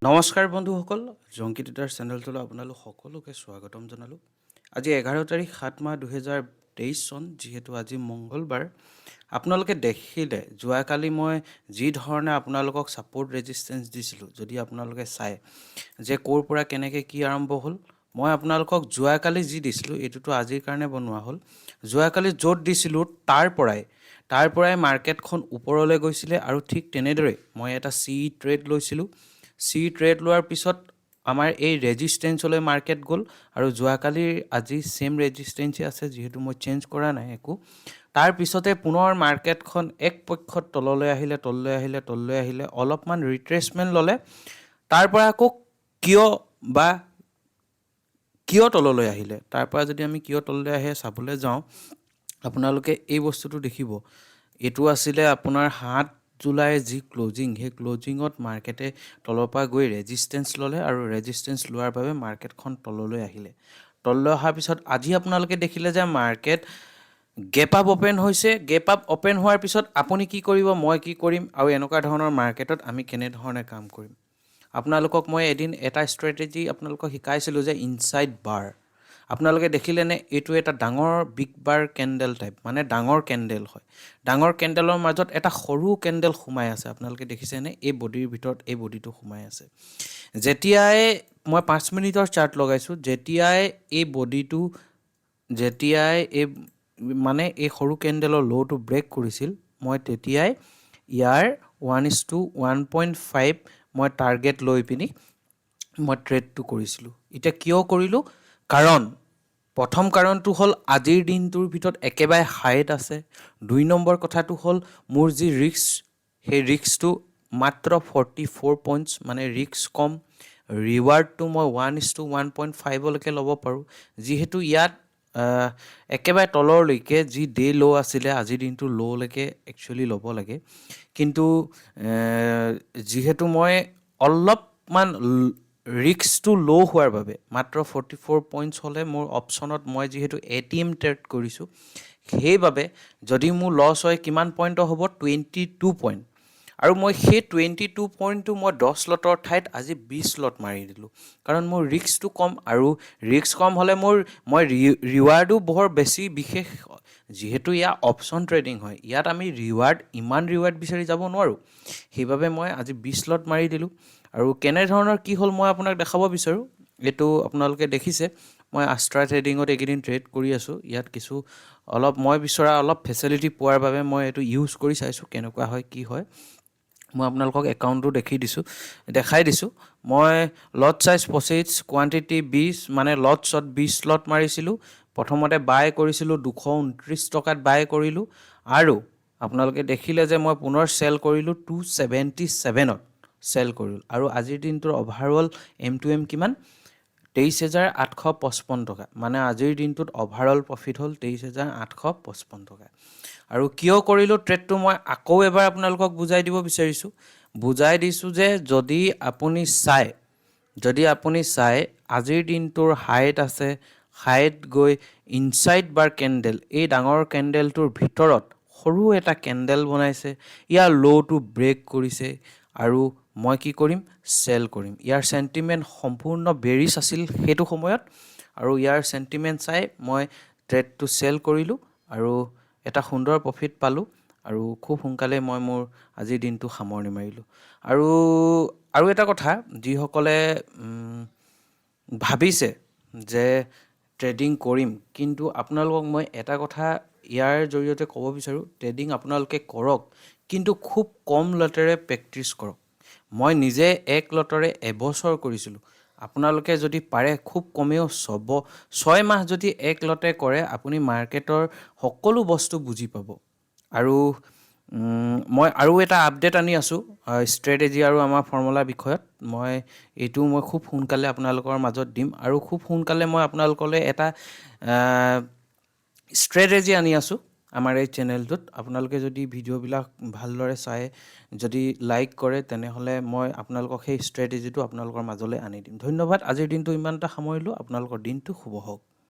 নমস্কাৰ বন্ধুসকল, জংকি ট্ৰেডাৰ চেনেলটোলৈ আপোনালোক সকলোকে স্বাগতম জনালোঁ। আজি 11 তাৰিখ 7 মাহ 2023 চন, যিহেতু আজি মংগলবাৰ। আপোনালোকে দেখিলে যোৱাকালি মই যি ধৰণে আপোনালোকক ছাপোৰ্ট ৰেজিষ্টেঞ্চ দিছিলোঁ, যদি আপোনালোকে চায় যে ক'ৰ পৰা কেনেকৈ কি আৰম্ভ হ'ল, মই আপোনালোকক যোৱাকালি যি দিছিলোঁ এইটোতো আজিৰ কাৰণে বনোৱা হ'ল। যোৱাকালি য'ত দিছিলোঁ তাৰ পৰাই মাৰ্কেটখন ওপৰলৈ গৈছিলে আৰু ঠিক তেনেদৰে মই এটা ট্ৰেড লৈছিলোঁ। ট্ৰেড লোৱাৰ পিছত আমাৰ এই ৰেজিষ্টেঞ্চলৈ মাৰ্কেট গ'ল আৰু যোৱাকালিৰ আজি সেম ৰেজিষ্টেঞ্চে আছে, যিহেতু মই চেঞ্জ কৰা নাই একো। তাৰ পিছতে পুনৰ মাৰ্কেটখন এক পক্ষত তললৈ আহিলে অলপমান ৰিট্ৰেচমেণ্ট ল'লে। তাৰ পৰা আকৌ কিয় তললৈ আহিলে, তাৰ পৰা যদি আমি কিয় তললৈ আহে চাবলৈ যাওঁ, আপোনালোকে এই বস্তুটো দেখিব। এইটো আছিলে আপোনাৰ 7 জুলাইৰ যি ক্লজিং, সেই ক্লজিঙত মাৰ্কেটে তলৰ পৰা গৈ ৰেজিষ্টেঞ্চ ল'লে আৰু ৰেজিষ্টেঞ্চ লোৱাৰ বাবে মাৰ্কেটখন তললৈ আহিলে। তললৈ অহাৰ পিছত আজি আপোনালোকে দেখিলে যে মাৰ্কেট গেপ আপ অ'পেন হৈছে। গেপ আপ অ'পেন হোৱাৰ পিছত আপুনি কি কৰিব, মই কি কৰিম আৰু এনেকুৱা ধৰণৰ মাৰ্কেটত আমি কেনেধৰণে কাম কৰিম। আপোনালোকক মই এদিন এটা ষ্ট্ৰেটেজি আপোনালোকক শিকাইছিলোঁ যে ইনচাইড বাৰ। আপোনালোকে দেখিলেনে, এইটো এটা ডাঙৰ বিগ বাৰ কেণ্ডেল টাইপ, মানে ডাঙৰ কেণ্ডেল হয়। ডাঙৰ কেণ্ডেলৰ মাজত এটা সৰু কেণ্ডেল সোমাই আছে। আপোনালোকে দেখিছেনে, এই বডিৰ ভিতৰত এই বডিটো সোমাই আছে। যেতিয়াই মই 5 মিনিটৰ চাৰ্ট লগাইছোঁ, যেতিয়াই এই সৰু কেণ্ডেলৰ ল'টো ব্ৰেক কৰিছিল, মই তেতিয়াই ইয়াৰ 1:1.5 মই টাৰ্গেট লৈ পিনি মই ট্ৰেডটো কৰিছিলোঁ। এতিয়া কিয় কৰিলোঁ, কাৰণ প্ৰথম কাৰণটো হ'ল আজিৰ দিনটোৰ ভিতৰত একেবাৰে হাইত আছে। 2 নম্বৰ কথাটো হ'ল মোৰ যি ৰিস্ক, সেই ৰিস্কটো মাত্ৰ 44 পইণ্টছ, মানে ৰিস্ক কম। ৰিৱাৰ্ডটো মই 1:1.5লৈকে ল'ব পাৰোঁ, যিহেতু ইয়াত একেবাৰে তলৰলৈকে যি ডে ল' আছিলে, আজিৰ দিনটো ল'লৈকে একচুৱেলি ল'ব লাগে। কিন্তু যিহেতু মই অলপমান ৰিস্কটো ল' হোৱাৰ বাবে মাত্ৰ 44 পইণ্টছ হ'লে মোৰ অপশ্যনত মই যিহেতু ATM ট্ৰেড কৰিছোঁ, সেইবাবে যদি মোৰ লছ হয় কিমান পইণ্টৰ হ'ব, 22 পইণ্ট। আৰু মই সেই 22 পইণ্টটো মই 10 লটৰ ঠাইত আজি 20 লট মাৰি দিলোঁ, কাৰণ মোৰ ৰিস্কটো কম। আৰু ৰিস্ক কম হ'লে মই ৰিৱাৰ্ডো বৰ বেছি বিশেষ, যিহেতু ইয়াৰ অপশ্যন ট্ৰেডিং হয়, ইয়াত আমি ইমান ৰিৱাৰ্ড বিচাৰি যাব নোৱাৰোঁ। সেইবাবে মই আজি 20 লট মাৰি দিলোঁ। আৰু কেনেধৰণৰ কি হ'ল মই আপোনাক দেখাব বিচাৰোঁ। এইটো আপোনালোকে দেখিছে, মই আষ্ট্ৰা ট্ৰেডিঙত এইকেইদিন ট্ৰেড কৰি আছোঁ। ইয়াত মই বিচৰা অলপ ফেচিলিটি পোৱাৰ বাবে মই এইটো ইউজ কৰি চাইছোঁ, কেনেকুৱা হয় কি হয়। মই আপোনালোকক একাউণ্টটো দেখাই দিছোঁ। মই লট চাইজ 25, কোৱান্টিটি 20, মানে লটছত 20 লট মাৰিছিলোঁ। প্ৰথমতে বাই কৰিছিলোঁ 229 টকাত বাই কৰিলোঁ, আৰু আপোনালোকে দেখিলে যে মই পুনৰ চেল কৰিলোঁ 277ত চেল কৰিলোঁ। আৰু আজিৰ দিনটোৰ অভাৰঅল M2M কিমান, 23,855 টকা, মানে আজিৰ দিনটোত অভাৰঅল প্ৰফিট হ'ল 23,855 টকা। আৰু কিয় কৰিলোঁ ট্ৰেডটো মই আকৌ এবাৰ আপোনালোকক বুজাই দিছোঁ যে যদি আপুনি চায় আজিৰ দিনটোৰ হাইট আছে, হাইট গৈ ইনচাইড বাৰ কেণ্ডেল, এই ডাঙৰ কেণ্ডেলটোৰ ভিতৰত সৰু এটা কেণ্ডেল বনাইছে, ইয়াৰ ল'টো ব্ৰেক কৰিছে, আৰু মই কি কৰিম, চেল কৰিম। ইয়াৰ চেণ্টিমেণ্ট সম্পূৰ্ণ বেৰিছ আছিল সেইটো সময়ত, আৰু ইয়াৰ চেণ্টিমেণ্ট চাই মই ট্ৰেডটো চেল কৰিলোঁ আৰু এটা সুন্দৰ প্ৰফিট পালোঁ। আৰু খুব সোনকালে মই মোৰ আজিৰ দিনটো সামৰণি মাৰিলোঁ। আৰু এটা কথা, যিসকলে ভাবিছে যে ট্ৰেডিং কৰিম, কিন্তু আপোনালোকক মই এটা কথা ইয়াৰ জৰিয়তে ক'ব বিচাৰোঁ, ট্ৰেডিং আপোনালোকে কৰক, কিন্তু খুব কম লটেৰে প্ৰেক্টিছ কৰক। মই নিজে 1 লটৰে এবছৰ কৰিছিলোঁ। আপোনালোকে যদি পাৰে খুব কমেও 6 মাহ যদি 1 লটে কৰে, আপুনি মাৰ্কেটৰ সকলো বস্তু বুজি পাব। আৰু মই আৰু এটা আপডেট আনি আছোঁ ষ্ট্ৰেটেজি আৰু আমাৰ ফৰ্মুলাৰ বিষয়ত। মই খুব সোনকালে আপোনালোকৰ মাজত দিম, আৰু খুব সোনকালে মই আপোনালোকলৈ এটা ষ্ট্ৰেটেজি আনি আছোঁ আমাৰ এই চেনেলটোত। আপোনালোকে যদি ভিডিঅ'বিলাক ভালদৰে চাই, যদি লাইক কৰে, তেনেহ'লে মই আপোনালোকক সেই ষ্ট্ৰেটেজিটো আপোনালোকৰ মাজলৈ আনি দিম। ধন্যবাদ। আজিৰ দিনটো ইমানটা সামৰিলোঁ। আপোনালোকৰ দিনটো শুভ হওক।